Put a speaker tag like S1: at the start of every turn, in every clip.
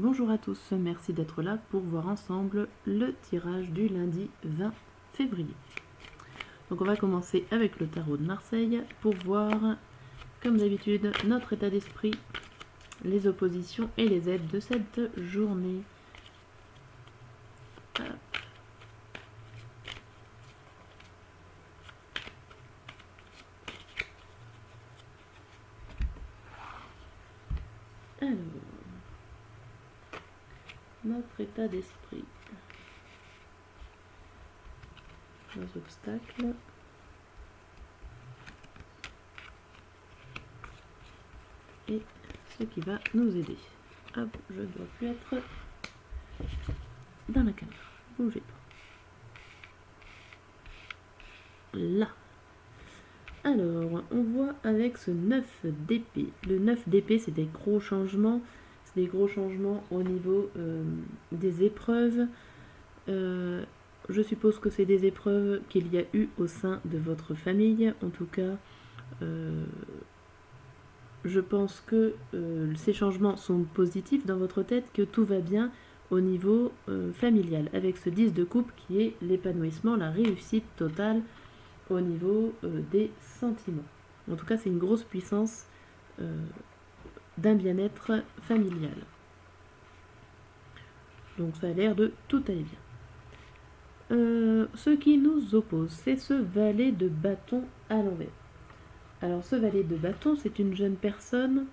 S1: Bonjour à tous, merci d'être là pour voir ensemble le tirage du lundi 20 février. Donc on va commencer avec le tarot de Marseille pour voir, comme d'habitude, notre état d'esprit, les oppositions et les aides de cette journée. Hop. Alors, notre état d'esprit. Nos obstacles. Et ce qui va nous aider. Hop, je ne dois plus être dans la caméra. Bougez pas. Là. Alors, on voit avec ce 9 d'épée. Le 9 d'épée, c'est des gros changements. C'est des gros changements au niveau des épreuves. Je suppose que c'est des épreuves qu'il y a eu au sein de votre famille. En tout cas, je pense que ces changements sont positifs dans votre tête, que tout va bien au niveau familial. Avec ce 10 de coupe qui est l'épanouissement, la réussite totale au niveau des sentiments. En tout cas, c'est une grosse puissance d'un bien-être familial. Donc ça a l'air de tout aller bien. Ce qui nous oppose, c'est ce valet de bâton à l'envers. Alors ce valet de bâton, c'est une jeune personne,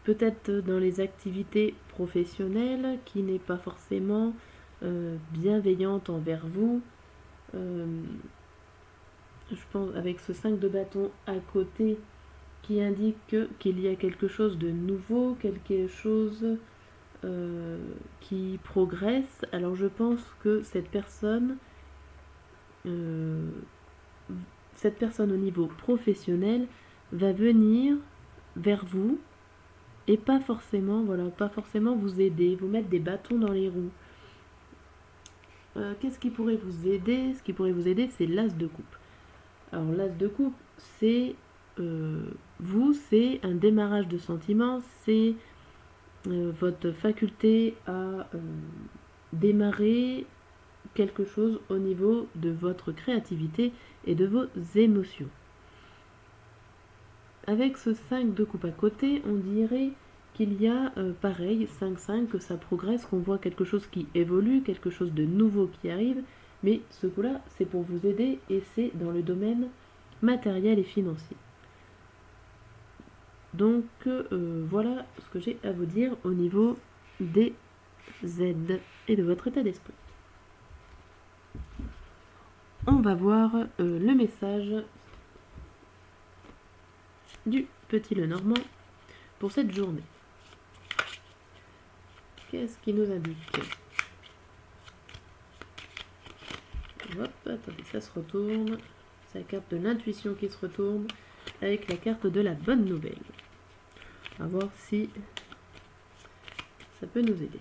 S1: peut-être dans les activités professionnelles, qui n'est pas forcément bienveillante envers vous. Je pense avec ce 5 de bâton à côté qui indique qu'il y a quelque chose de nouveau, quelque chose qui progresse. Alors je pense que cette personne au niveau professionnel va venir vers vous et pas forcément vous aider, vous mettre des bâtons dans les roues. Qu'est-ce qui pourrait vous aider? Ce qui pourrait vous aider, c'est l'as de coupe. Alors l'as de coupe, c'est c'est un démarrage de sentiments, c'est votre faculté à démarrer quelque chose au niveau de votre créativité et de vos émotions. Avec ce 5 de coupe à côté, on dirait qu'il y a pareil, 5-5, que ça progresse, qu'on voit quelque chose qui évolue, quelque chose de nouveau qui arrive, mais ce coup-là, c'est pour vous aider et c'est dans le domaine matériel et financier. Donc voilà ce que j'ai à vous dire au niveau des aides et de votre état d'esprit. On va voir le message du petit Lenormand pour cette journée. Qu'est-ce qui nous indique? Hop, attendez, ça se retourne. C'est la carte de l'intuition qui se retourne avec la carte de la bonne nouvelle. On va voir si ça peut nous aider.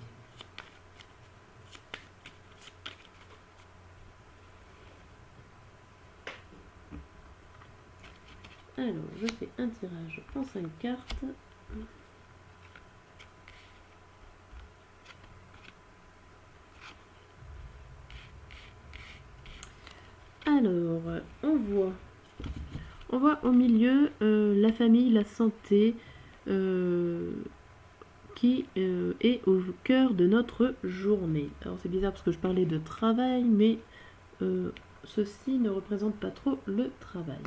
S1: Alors, je fais un tirage en 5 cartes. Alors, on voit au milieu la famille, la santé, qui est au cœur de notre journée. Alors c'est bizarre parce que je parlais de travail, mais ceci ne représente pas trop le travail.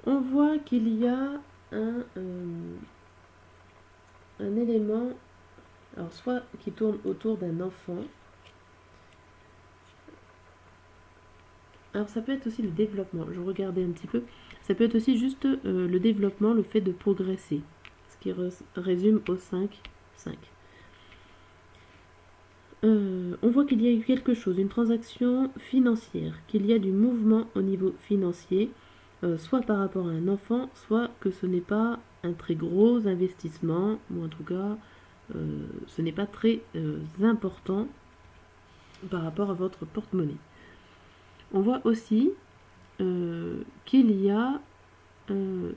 S1: On voit qu'il y a un élément, alors soit qui tourne autour d'un enfant. Alors ça peut être aussi le développement, je regardais un petit peu. Ça peut être aussi juste le développement, le fait de progresser. Ce qui résume au 5. On voit qu'il y a eu quelque chose, une transaction financière, qu'il y a du mouvement au niveau financier, soit par rapport à un enfant, soit que ce n'est pas un très gros investissement, ou en tout cas, ce n'est pas très important par rapport à votre porte-monnaie. On voit aussi qu'il y a une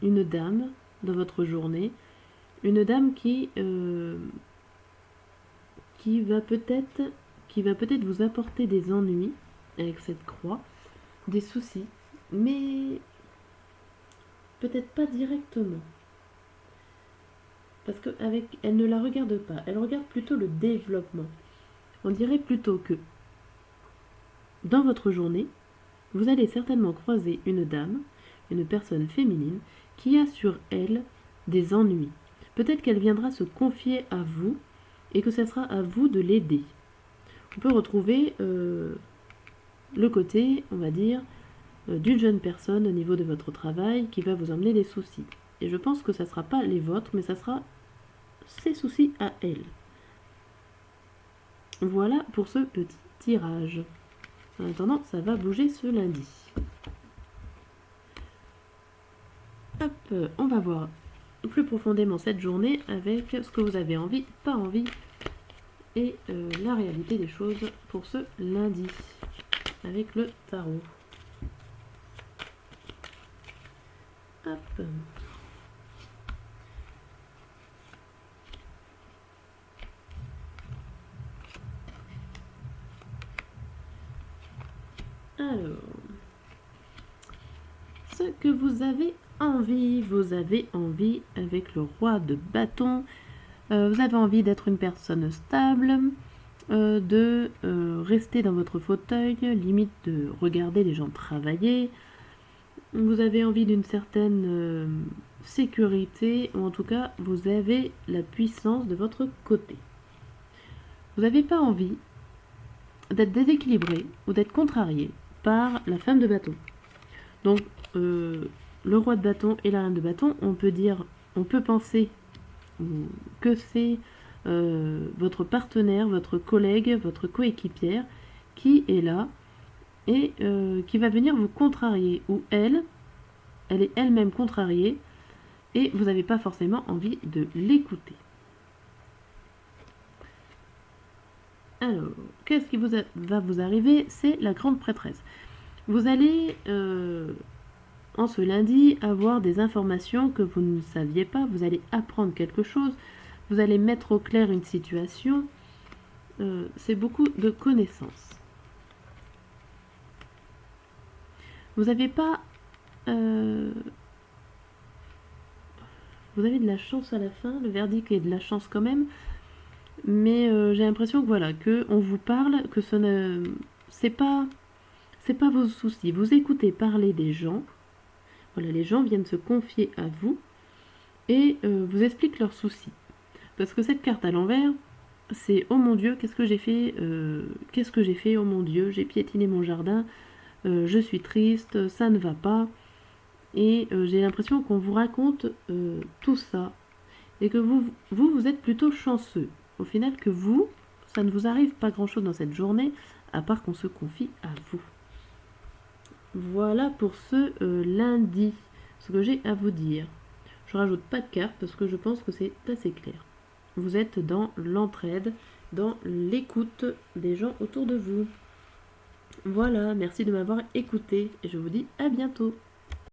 S1: dame dans votre journée, une dame qui va peut-être vous apporter des ennuis avec cette croix, des soucis, mais peut-être pas directement. Parce qu'elle ne la regarde pas, elle regarde plutôt le développement. On dirait plutôt que dans votre journée, vous allez certainement croiser une dame, une personne féminine, qui a sur elle des ennuis. Peut-être qu'elle viendra se confier à vous et que ce sera à vous de l'aider. On peut retrouver le côté, on va dire, d'une jeune personne au niveau de votre travail qui va vous emmener des soucis. Et je pense que ça ne sera pas les vôtres, mais ça sera ses soucis à elle. Voilà pour ce petit tirage. En attendant, ça va bouger ce lundi. Hop, on va voir plus profondément cette journée avec ce que vous avez envie, pas envie, et la réalité des choses pour ce lundi avec le tarot. Hop. Alors, ce que vous avez envie avec le roi de bâton, vous avez envie d'être une personne stable, de rester dans votre fauteuil, limite de regarder les gens travailler. Vous avez envie d'une certaine sécurité, ou en tout cas, vous avez la puissance de votre côté. Vous n'avez pas envie d'être déséquilibré ou d'être contrarié par la femme de bâton. Donc, le roi de bâton et la reine de bâton, on peut penser que c'est votre partenaire, votre collègue, votre coéquipière qui est là et qui va venir vous contrarier, ou elle est elle-même contrariée et vous n'avez pas forcément envie de l'écouter. Alors, qu'est-ce qui va vous arriver? C'est la grande prêtresse. Vous allez, en ce lundi, avoir des informations que vous ne saviez pas. Vous allez apprendre quelque chose. Vous allez mettre au clair une situation. C'est beaucoup de connaissances. Vous n'avez pas... vous avez de la chance à la fin. Le verdict est de la chance quand même. Mais j'ai l'impression que voilà, qu'on vous parle, que c'est pas vos soucis. Vous écoutez parler des gens. Voilà, les gens viennent se confier à vous et vous expliquent leurs soucis. Parce que cette carte à l'envers, c'est oh mon Dieu, qu'est-ce que j'ai fait oh mon Dieu, j'ai piétiné mon jardin, je suis triste, ça ne va pas. Et j'ai l'impression qu'on vous raconte tout ça. Et que vous êtes plutôt chanceux. Au final, que ça ne vous arrive pas grand-chose dans cette journée, à part qu'on se confie à vous. Voilà pour ce lundi, ce que j'ai à vous dire. Je rajoute pas de cartes parce que je pense que c'est assez clair. Vous êtes dans l'entraide, dans l'écoute des gens autour de vous. Voilà, merci de m'avoir écouté et je vous dis à bientôt.